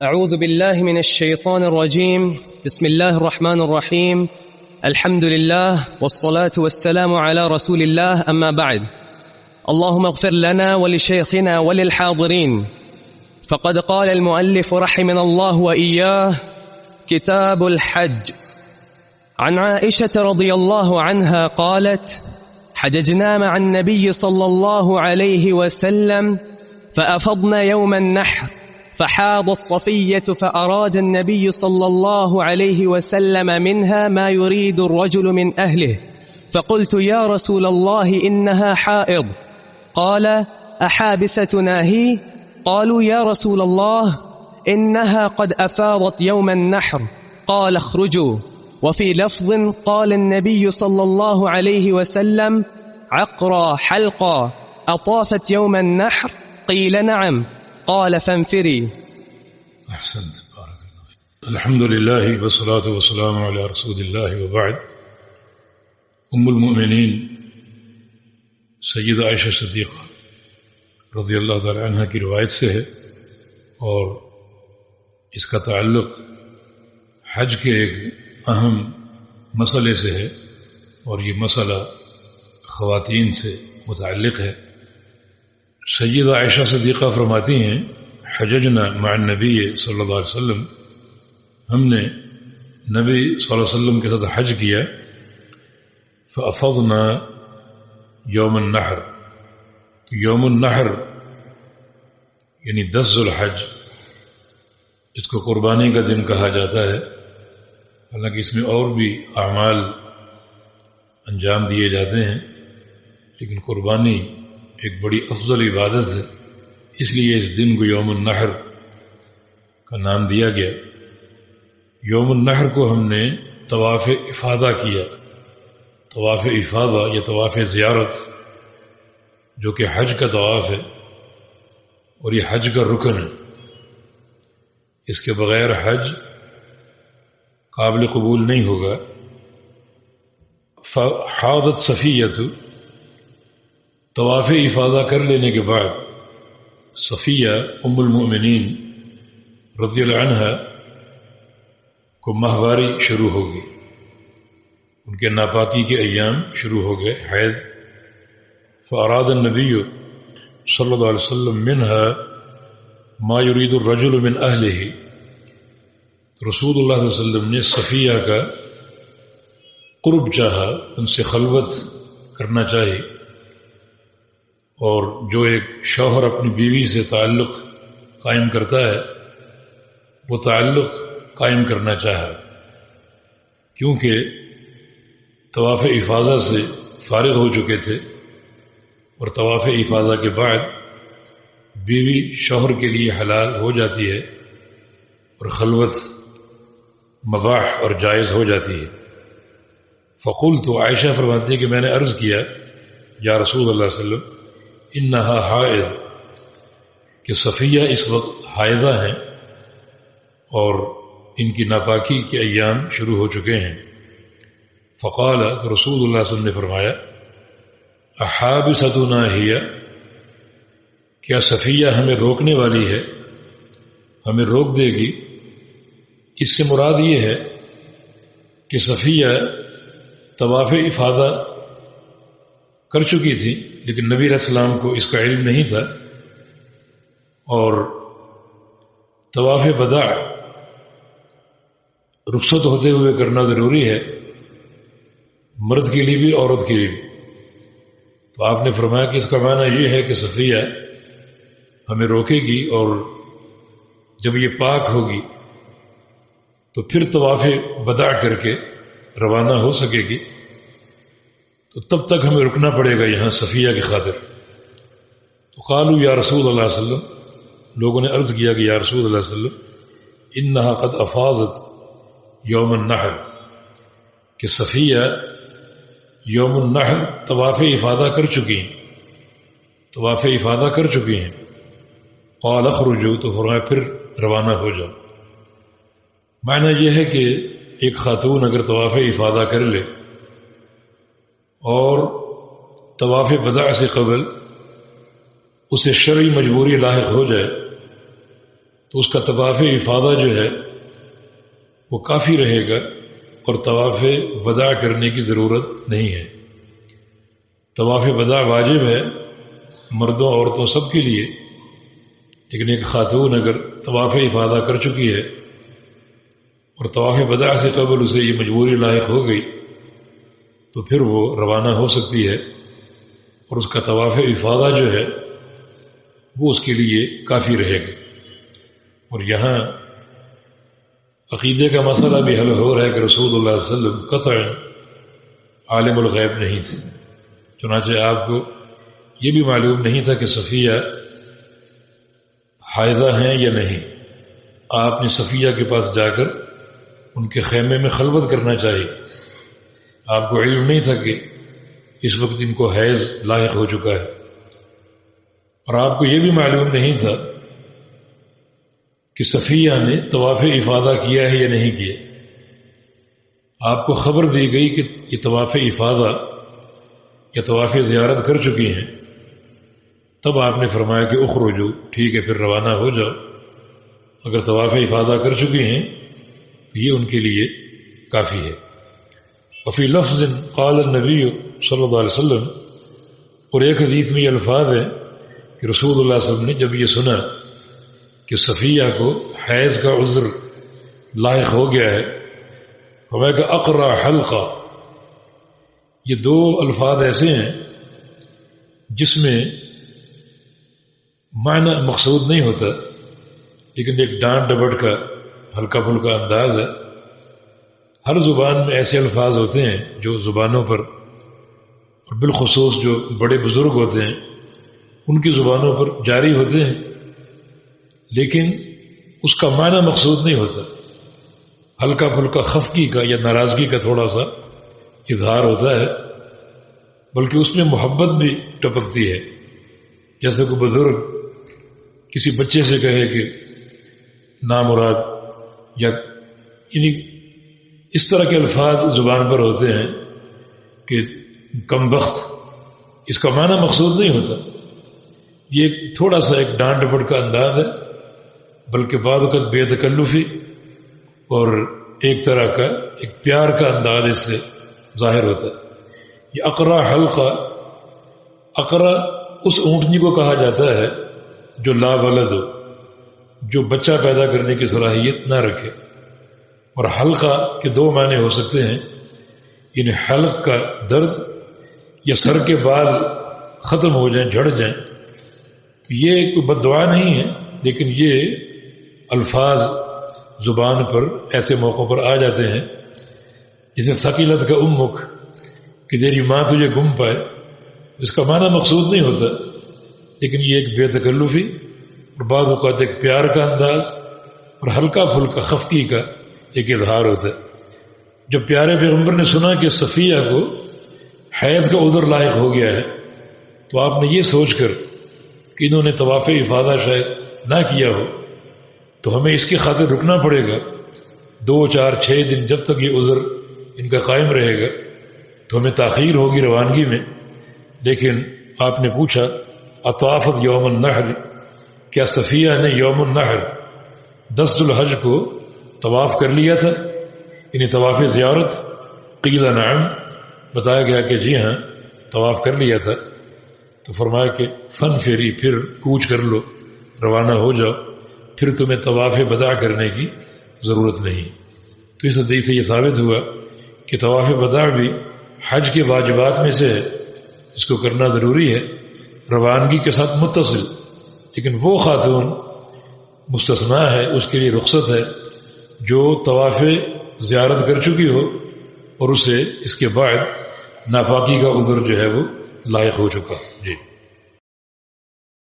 أعوذ بالله من الشيطان الرجيم. بسم الله الرحمن الرحيم. الحمد لله والصلاة والسلام على رسول الله، أما بعد. اللهم اغفر لنا ولشيخنا وللحاضرين. فقد قال المؤلف رحمنا الله وإياه: كتاب الحج. عن عائشة رضي الله عنها قالت: حججنا مع النبي صلى الله عليه وسلم فأفضنا يوم النحر، فحاضت صفية، فأراد النبي صلى الله عليه وسلم منها ما يريد الرجل من أهله، فقلت: يا رسول الله إنها حائض. قال: أحابستنا هي؟ قالوا: يا رسول الله إنها قد أفاضت يوم النحر. قال: اخرجوا. وفي لفظ قال النبي صلى الله عليه وسلم: عقرى حلقى أطافت يوم النحر؟ قيل: نعم. قال: فانفري. احسنت، بارك الله فيك. الحمد لله والصلاة والسلام على رسول الله وبعد. ام المؤمنین سیدہ عائشہ صدیقہ رضی اللہ تعالی عنہ کی روایت سے ہے، اور اس کا تعلق حج کے ایک اہم مسئلے سے ہے، اور یہ مسئلہ خواتین سے متعلق ہے۔ سیدہ عائشہ صدیقہ فرماتی ہیں: حججنا مع النبی صلی اللہ علیہ وسلم، ہم نے نبی صلی اللہ علیہ وسلم کے ساتھ حج کیا۔ فافضنا یوم النحر، یوم النحر یعنی 10 ذو الحج، اس کو قربانی کا دن کہا جاتا ہے، حالانکہ اس میں اور بھی اعمال انجام دیے جاتے ہیں، لیکن قربانی ایک بڑی افضل عبادت ہے، اس لیے اس دن کو یوم النحر کا نام دیا گیا۔ یوم النحر کو ہم نے طواف افاضہ کیا۔ طواف افاضہ یا طواف زیارت، جو کہ حج کا طواف ہے، اور یہ حج کا رکن ہے، اس کے بغیر حج قابل قبول نہیں ہوگا۔ فحاضت صفیۃ، طواف افاضہ کر لینے کے بعد صفیہ ام المؤمنین رضی اللہ عنہا کو ماہواری شروع ہو گئی، ان کے ناپاکی کے ایام شروع ہو گئے، حیض۔ فاراد النبی صلی اللہ علیہ وسلم منها ما يريد الرجل من اہلہ، رسول اللہ صلی اللہ علیہ وسلم نے صفیہ کا قرب چاہا، ان سے خلوت کرنا چاہی، اور جو ایک شوہر اپنی بیوی سے تعلق قائم کرتا ہے وہ تعلق قائم کرنا چاہا، کیونکہ طواف افاضہ سے فارغ ہو چکے تھے، اور طواف افاضہ کے بعد بیوی شوہر کے لیے حلال ہو جاتی ہے، اور خلوت مباح اور جائز ہو جاتی ہے۔ فقلت، عائشہ فرماتی ہے کہ میں نے عرض کیا: یا رسول اللہ صلی اللہ علیہ وسلم، انہا حائض، کہ صفیہ اس وقت حائضہ ہیں اور ان کی ناپاکی کے ایام شروع ہو چکے ہیں۔ فقال، تو رسول اللہ صلی اللہ علیہ وسلم نے فرمایا: احابستنا ہی، کیا صفیہ ہمیں روکنے والی ہے، ہمیں روک دے گی؟ اس سے مراد یہ ہے کہ صفیہ طواف افاضہ کر چکی تھی، لیکن نبی علیہ السلام کو اس کا علم نہیں تھا، اور طواف وداع رخصت ہوتے ہوئے کرنا ضروری ہے، مرد کے لیے بھی عورت کے لیے بھی۔ تو آپ نے فرمایا کہ اس کا معنی یہ ہے کہ صفیہ ہمیں روکے گی، اور جب یہ پاک ہوگی تو پھر طواف وداع کر کے روانہ ہو سکے گی، تو تب تک ہمیں رکنا پڑے گا یہاں صفیہ کی خاطر۔ تو قالوا یا رسول اللہ صلی اللہ علیہ وسلم، لوگوں نے عرض کیا کہ یا رسول اللہ صلی اللہ علیہ وسلم، انہا قد افاضت یوم النحر، کہ صفیہ یوم النحر طواف افاضہ کر چکی ہیں، طواف افاضہ کر چکی ہیں۔ قال اخرجوا، تو فرمایا پھر روانہ ہو جاؤ۔ معنی یہ ہے کہ ایک خاتون اگر طواف افاضہ کر لے اور طواف وداع سے قبل اسے شرعی مجبوری لاحق ہو جائے، تو اس کا طواف افاضہ جو ہے وہ کافی رہے گا اور طواف وداع کرنے کی ضرورت نہیں ہے۔ طواف وداع واجب ہے مردوں عورتوں سب کے لیے، لیکن ایک خاتون اگر طواف افاضہ کر چکی ہے اور طواف وداع سے قبل اسے یہ مجبوری لاحق ہو گئی تو پھر وہ روانہ ہو سکتی ہے اور اس کا طواف افاضہ جو ہے وہ اس کے لیے کافی رہے گا۔ اور یہاں عقیدے کا مسئلہ بھی حل ہو رہا ہے کہ رسول اللہ صلی اللہ علیہ وسلم قطعاً عالم الغیب نہیں تھے، چنانچہ آپ کو یہ بھی معلوم نہیں تھا کہ صفیہ حائضہ ہیں یا نہیں۔ آپ نے صفیہ کے پاس جا کر ان کے خیمے میں خلوت کرنا چاہیے، آپ کو علم نہیں تھا کہ اس وقت ان کو حیض لاحق ہو چکا ہے، اور آپ کو یہ بھی معلوم نہیں تھا کہ صفیہ نے طواف افاضہ کیا ہے یا نہیں کیا۔ آپ کو خبر دی گئی کہ یہ طواف افاضہ یا طواف زیارت کر چکی ہیں، تب آپ نے فرمایا کہ اخرجوا، ٹھیک ہے پھر روانہ ہو جاؤ۔ اگر طواف افاضہ کر چکی ہیں تو یہ ان کے لیے کافی ہے۔ وفی لفظ قال النبی صلی اللہ علیہ وسلم، اور ایک حدیث میں یہ الفاظ ہیں کہ رسول اللہ صلی اللہ علیہ وسلم نے جب یہ سنا کہ صفیہ کو حیض کا عذر لاحق ہو گیا ہے، فرمایا کہ اقرا حلقہ، یہ دو الفاظ ایسے ہیں جس میں معنی مقصود نہیں ہوتا، لیکن ایک ڈانٹ ڈپٹ کا ہلکا پھلکا انداز ہے۔ ہر زبان میں ایسے الفاظ ہوتے ہیں جو زبانوں پر، اور بالخصوص جو بڑے بزرگ ہوتے ہیں ان کی زبانوں پر جاری ہوتے ہیں، لیکن اس کا معنی مقصود نہیں ہوتا، ہلکا پھلکا خفگی کا یا ناراضگی کا تھوڑا سا اظہار ہوتا ہے، بلکہ اس میں محبت بھی ٹپکتی ہے۔ جیسے کوئی بزرگ کسی بچے سے کہے کہ نامراد، یا یعنی اس طرح کے الفاظ زبان پر ہوتے ہیں کہ کم بخت، اس کا معنی مقصود نہیں ہوتا، یہ تھوڑا سا ایک ڈانٹ ڈپٹ کا انداز ہے، بلکہ بعض اوقات بے تکلفی اور ایک طرح کا ایک پیار کا انداز اس سے ظاہر ہوتا ہے۔ یہ اقرا حلقہ، اقرا اس اونٹنی کو کہا جاتا ہے جو لا ولد ہو، جو بچہ پیدا کرنے کی صلاحیت نہ رکھے، اور حلقہ کے دو معنی ہو سکتے ہیں، یعنی حلق کا درد یا سر کے بال ختم ہو جائیں، جھڑ جائیں۔ یہ کوئی بد دعا نہیں ہے، لیکن یہ الفاظ زبان پر ایسے موقعوں پر آ جاتے ہیں، جسے ثقیلت کا امک، کہ تیری ماں تجھے گم پائے، تو اس کا معنی مقصود نہیں ہوتا، لیکن یہ ایک بے تکلفی اور بعض اوقات ایک پیار کا انداز اور ہلکا پھلکا خفگی کا ایک اظہار ہوتا ہے۔ جب پیارے پیغمبر نے سنا کہ صفیہ کو حیض کا عذر لاحق ہو گیا ہے، تو آپ نے یہ سوچ کر کہ انہوں نے طواف افاضہ شاید نہ کیا ہو، تو ہمیں اس کی خاطر رکنا پڑے گا 2 4 6 دن، جب تک یہ عذر ان کا قائم رہے گا تو ہمیں تاخیر ہوگی روانگی میں۔ لیکن آپ نے پوچھا اطافت یوم النحر، کیا صفیہ نے یوم النحر 10 ذو الحج کو طواف کر لیا تھا، یعنی طواف زیارت؟ قیل نعم، بتایا گیا کہ جی ہاں طواف کر لیا تھا۔ تو فرمایا کہ فن فیری، پھر کوچ کر لو، روانہ ہو جاؤ، پھر تمہیں طواف وداع کرنے کی ضرورت نہیں۔ تو اس حدیث سے یہ ثابت ہوا کہ طواف وداع بھی حج کے واجبات میں سے ہے، اس کو کرنا ضروری ہے روانگی کے ساتھ متصل، لیکن وہ خاتون مستثنا ہے، اس کے لیے رخصت ہے جو طواف زیارت کر چکی ہو اور اسے اس کے بعد ناپاکی کا عذر جو ہے وہ لاحق ہو چکا۔ جی